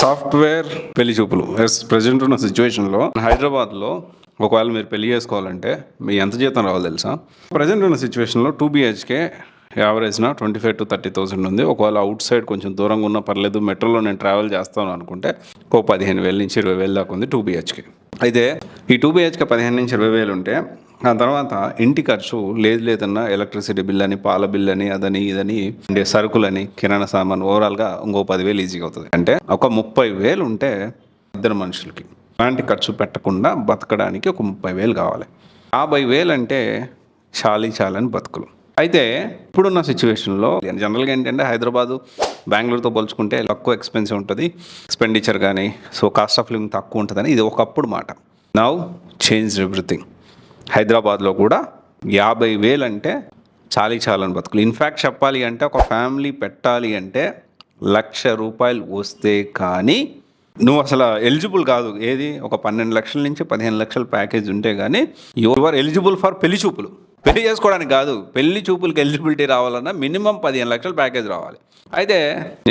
Software పెళ్లి చూపులు present ఉన్న సిచ్యువేషన్లో హైదరాబాద్లో ఒకవేళ మీరు పెళ్లి చేసుకోవాలంటే మీ ఎంత జీతం రావాలి తెలుసా? ప్రజెంట్ ఉన్న సిచ్యువేషన్లో 2 BHK యావరేజ్న 25,000 to 30,000 ఉంది. ఒకవేళ అవుట్ సైడ్ కొంచెం దూరంగా ఉన్నా పర్లేదు, మెట్రోలో నేను ట్రావెల్ చేస్తాను అనుకుంటే 15,000 నుంచి 20,000 దాకా ఉంది 2 BHK. అయితే ఈ 2 BHK 15,000 నుంచి 20,000 ఉంటే ఆ తర్వాత ఇంటి ఖర్చు లేదన్నా ఎలక్ట్రిసిటీ బిల్ అని, పాల బిల్ అని, అదని ఇదని, సరుకులని, కిరాణా సామాన్, ఓవరాల్గా ఇంకో 10,000 ఈజీగా అవుతుంది. అంటే ఒక 30,000 ఉంటే ఇద్దరు మనుషులకి అలాంటి ఖర్చు పెట్టకుండా బతకడానికి ఒక 30,000 కావాలి. 50,000 అంటే చాలని బతుకులు. అయితే ఇప్పుడున్న సిచ్యువేషన్లో జనరల్గా ఏంటంటే హైదరాబాదు బెంగళూరుతో పోల్చుకుంటే తక్కువ ఎక్స్పెన్సివ్ ఉంటుంది, ఎక్స్పెండిచర్ కానీ, సో కాస్ట్ ఆఫ్ లివింగ్ తక్కువ ఉంటుందని ఇది ఒకప్పుడు మాట. Now change everything. హైదరాబాద్లో కూడా 50,000 అంటే చాలని బతుకులు. ఇన్ఫ్యాక్ట్ చెప్పాలి అంటే ఒక ఫ్యామిలీ పెట్టాలి అంటే ₹1,00,000 వస్తే కానీ నువ్వు అసలు ఎలిజిబుల్ కాదు. ఏది ఒక 12 లక్షల నుంచి 15 లక్షల ప్యాకేజ్ ఉంటే కానీ యు ఆర్ ఎలిజిబుల్ ఫర్ పెళ్లి చూపులు. పెళ్లి చేసుకోవడానికి కాదు, పెళ్లి చూపులకి ఎలిజిబిలిటీ రావాలన్నా మినిమం 15 లక్షల ప్యాకేజ్ రావాలి. అయితే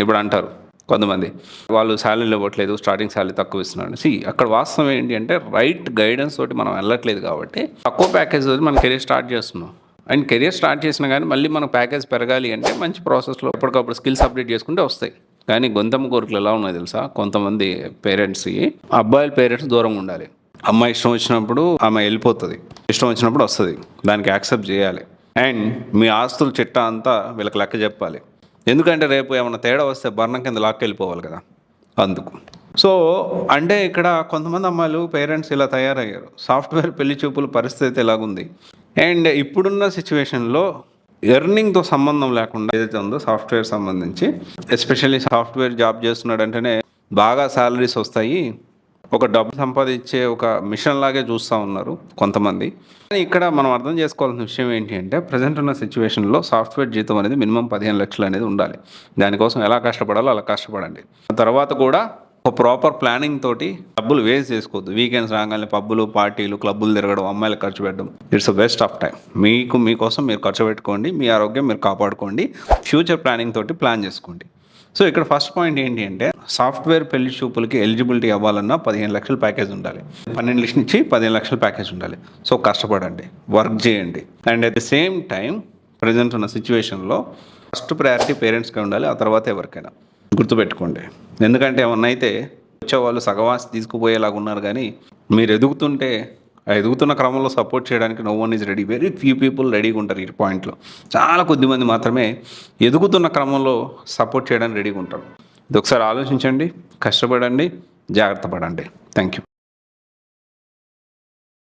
ఇప్పుడు అంటారు కొంతమంది, వాళ్ళు శాలరీలు ఇవ్వట్లేదు, స్టార్టింగ్ శాలరీ తక్కువ ఇస్తున్నాడు. అక్కడ వాస్తవం ఏంటి అంటే రైట్ గైడెన్స్ తోటి మనం వెళ్ళట్లేదు కాబట్టి తక్కువ ప్యాకేజ్ తోటి మన కెరీర్ స్టార్ట్ చేస్తున్నాం. అండ్ కెరీర్ స్టార్ట్ చేసినా కానీ మళ్ళీ మన ప్యాకేజ్ పెరగాలి అంటే మంచి ప్రాసెస్లో ఎప్పటికప్పుడు స్కిల్స్ అప్డేట్ చేసుకుంటే వస్తాయి. కానీ గొంతమ్మ కోరికలు ఎలా ఉన్నాయి తెలుసా? కొంతమంది పేరెంట్స్కి అబ్బాయిల పేరెంట్స్ దూరంగా ఉండాలి. అమ్మాయి ఇష్టం వచ్చినప్పుడు ఆమె వెళ్ళిపోతుంది, ఇష్టం వచ్చినప్పుడు వస్తుంది, దానికి యాక్సెప్ట్ చేయాలి. అండ్ మీ ఆస్తుల చిట్టా అంతా వీళ్ళకి లెక్క చెప్పాలి. ఎందుకంటే రేపు ఏమైనా తేడా వస్తే బర్ణం కింద లాక్కి వెళ్ళిపోవాలి కదా, అందుకు. సో అంటే ఇక్కడ కొంతమంది అమ్మాయిలు పేరెంట్స్ ఇలా తయారయ్యారు. సాఫ్ట్వేర్ పెళ్లి చూపుల పరిస్థితి ఎలాగుంది? అండ్ ఇప్పుడున్న సిచ్యువేషన్లో ఎర్నింగ్తో సంబంధం లేకుండా ఏదైతే ఉందో సాఫ్ట్వేర్ సంబంధించి, ఎస్పెషల్లీ సాఫ్ట్వేర్ జాబ్ చేస్తున్నాడంటేనే బాగా శాలరీస్ వస్తాయి, ఒక డబ్బు సంపాదించే ఒక మిషన్ లాగే చూస్తూ ఉన్నారు కొంతమంది. కానీ ఇక్కడ మనం అర్థం చేసుకోవాల్సిన విషయం ఏంటి అంటే ప్రజెంట్ ఉన్న సిచ్యువేషన్లో సాఫ్ట్వేర్ జీతం అనేది మినిమం 15 లక్షలు అనేది ఉండాలి. దానికోసం ఎలా కష్టపడాలో అలా కష్టపడండి. తర్వాత కూడా ఒక ప్రాపర్ ప్లానింగ్ తోటి డబ్బులు వేస్ట్ చేసుకోవద్దు. వీకెండ్స్ రాగానే పబ్బులు, పార్టీలు, క్లబ్బులు తిరగడం, అమ్మాయిలకు ఖర్చు పెట్టడం, it's a waste of time. మీకోసం మీరు ఖర్చు పెట్టుకోండి, మీ ఆరోగ్యం మీరు కాపాడుకోండి, ఫ్యూచర్ ప్లానింగ్ తోటి ప్లాన్ చేసుకోండి. సో ఇక్కడ ఫస్ట్ పాయింట్ ఏంటి అంటే సాఫ్ట్వేర్ పెళ్లి చూపులకి ఎలిజిబిలిటీ అవ్వాలన్నా 15 లక్షల ప్యాకేజ్ ఉండాలి, 12 లక్షల నుంచి 15 లక్షల ప్యాకేజ్ ఉండాలి. సో కష్టపడండి, వర్క్ చేయండి. And at the same time present ఉన్న సిచ్యువేషన్లో ఫస్ట్ ప్రయారిటీ పేరెంట్స్కి ఉండాలి, ఆ తర్వాత ఎవరికైనా. గుర్తుపెట్టుకోండి. ఎందుకంటే ఏమన్నా అయితే వచ్చేవాళ్ళు సగవాసి తీసుకుపోయేలాగా ఉన్నారు. కానీ మీరు ఎదుగుతుంటే ఆ ఎదుగుతున్న క్రమంలో సపోర్ట్ చేయడానికి no one is ready. Very few people రెడీగా ఉంటారు. ఈ పాయింట్లో చాలా కొద్దిమంది మాత్రమే ఎదుగుతున్న క్రమంలో సపోర్ట్ చేయడానికి రెడీగా ఉంటారు. ఇది ఒకసారి ఆలోచించండి, కష్టపడండి, జాగ్రత్త పడండి. Thank you.